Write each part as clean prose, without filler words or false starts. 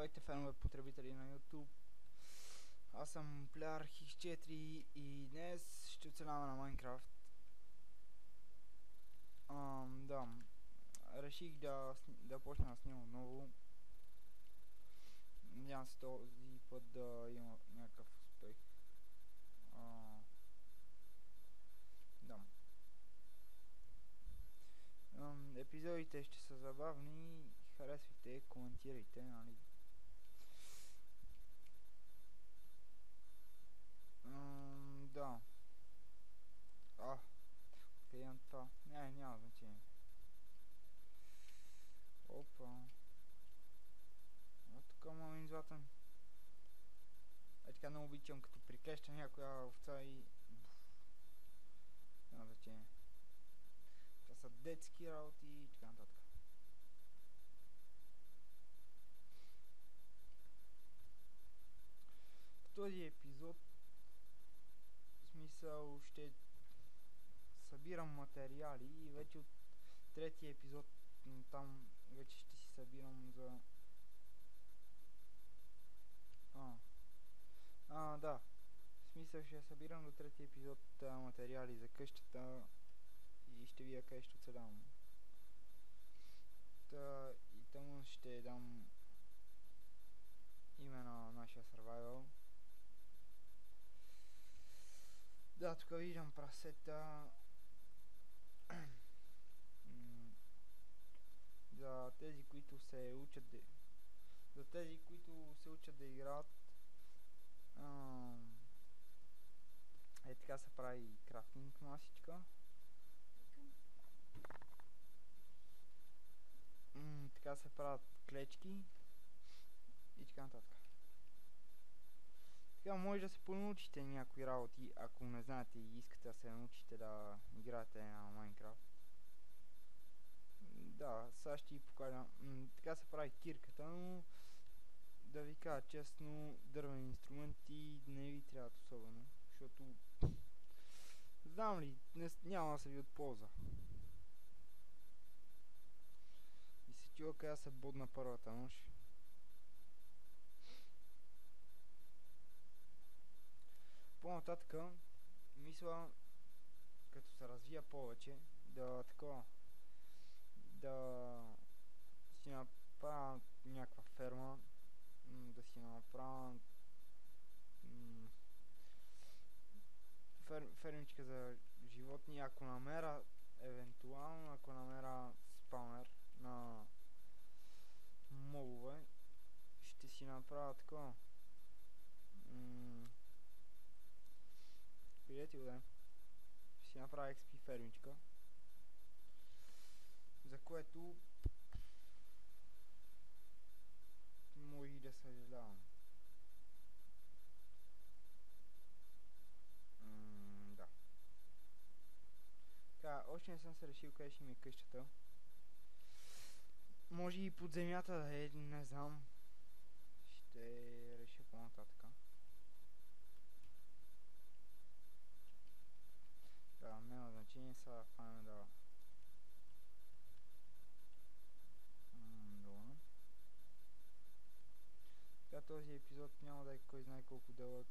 Здравейте, фенове потребители на YouTube. Аз съм Player X4 и днес ще оцеляваме на Майнкрафт. Да, реших да почна да снимам отново. Надявам се този път да има някакъв успех. Да. Епизодите ще са забавни. Харесвайте, коментирайте, нали? Да. Къде имам това? Няма значение. Опа. Тук имам златен. Така много обичам, като прикреща някоя овца и... Няма значение. Това са детски работи и така нататък. В този епизод, в смисъл, ще събирам материали и вече от третия епизод там вече ще си събирам за... Да. В смисъл ще събирам до третия епизод материали за къщата и ще видя къде ще оцелявам. И тъмън ще дам име на нашия survival. Да, тук виждам прасета. За тези, които се учат да играят, така се прави крафтинг масичка. Така се правят клечки и така нататък. Така може да се понаучите някои работи, ако не знаете и искате да се научите да играете на Майнкрафт. Да, сега ще ви покажа. Така се прави кирката, но да ви кажа честно, дървени инструменти не ви трябват особено, защото знам ли, няма да се ви от полза. И се чува къде се бодна първата нощ. По-нататъка, мисля, като се развия повече, да си направя някаква ферма, да си направя фермичка за животни, ако намеря спаунер на мобове, ще си направя такова. Приятел, да. Ще си направя XP фермичка, за което може и да съжалявам. Да. Така, още не съм се решил къде ще ми е къщата. Може и под земята да е, не знам. Ще реша по-нататъка. Да, няма значение, сега файме да... Добре. Така, този епизод няма да е кой знае колко дълъг.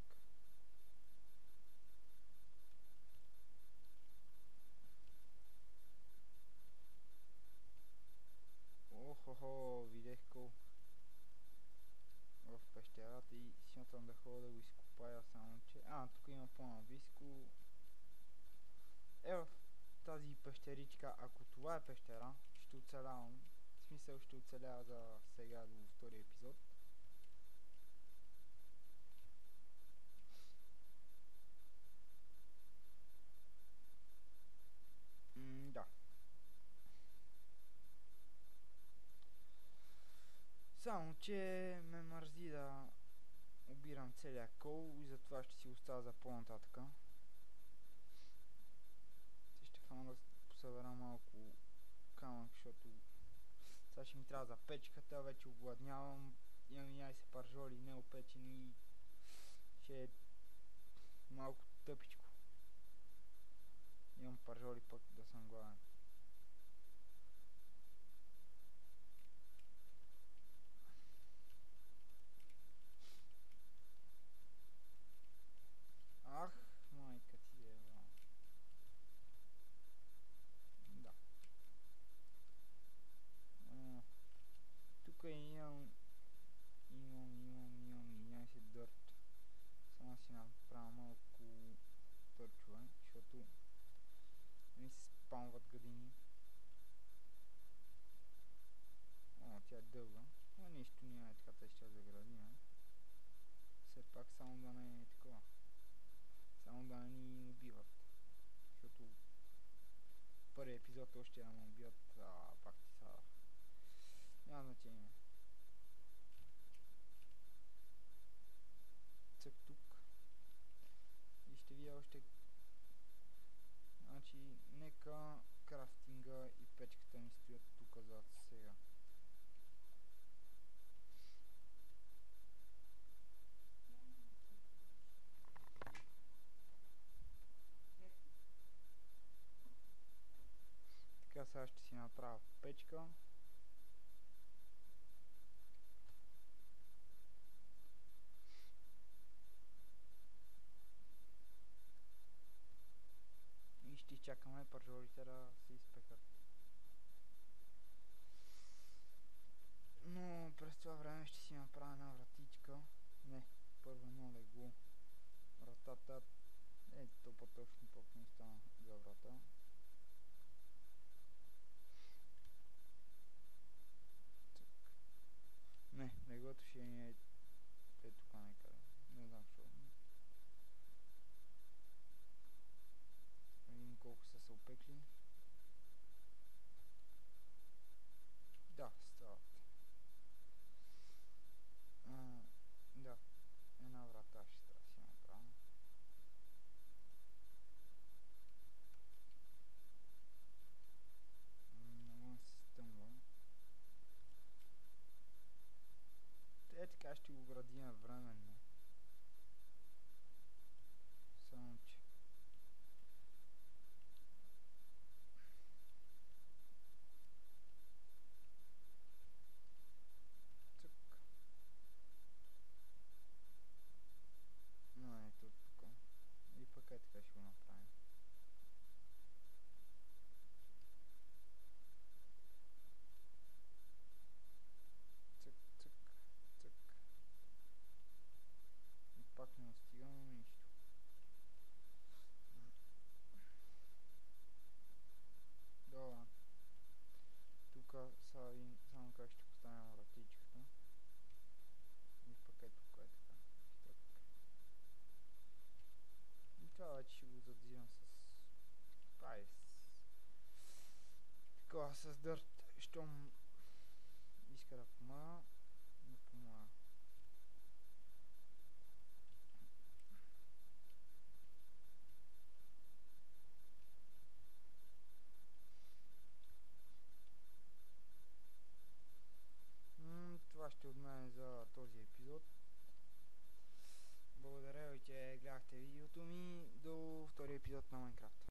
Охо, видях кол в пещерата и смятам да ходя да го изкопая, само че... тук има по-наблизко. В тази пещеричка, ако това е пещера, ще оцелявам. В смисъл ще оцеля за сега до втория епизод. Да. Само че ме мързи да обирам целия кол и затова ще си оставя за по-нататъка. Ще фана да посъбера малко камък, защото сега ще ми трябва за печката, вече огладнявам, имам 11 пържоли неопечени и ще е малко тъпичко. Имам пържоли пък да съм гладен. то ще да ме убият, пак ти са. Няма значение. Цък тук. И ще видя още. Значи, нека крафтинга и печката ми стоят тук зад сега. Така сега ще си направя печка. И ще изчакаме пържолите да се изпекат. Но през това време ще си направя една вратичка. Не, първо едно легло. Вратата то по-точно пък не стана за врата. Не, леглото ще ни е тук някъде. Не знам защо. Видим колко са се опекли. Да, стават. Да, една врата ще трябва да си направя. Много се стъмва. Така ще го градим временно. Само че цък. Но ето тук. И пък така ще го направим. Цък, цък, цък. И пак не достигаме нищо. Добре. Тук сега видим само как ще поставим вратичката. И пък ето тук е така. Так. И това вече ще го задзивам с прайс. Такова с дърт. Щом иска да помага, да помага. Това ще от мен за този епизод. Благодаря ви, че гледахте видеото ми. До втория епизод на Майнкрафт.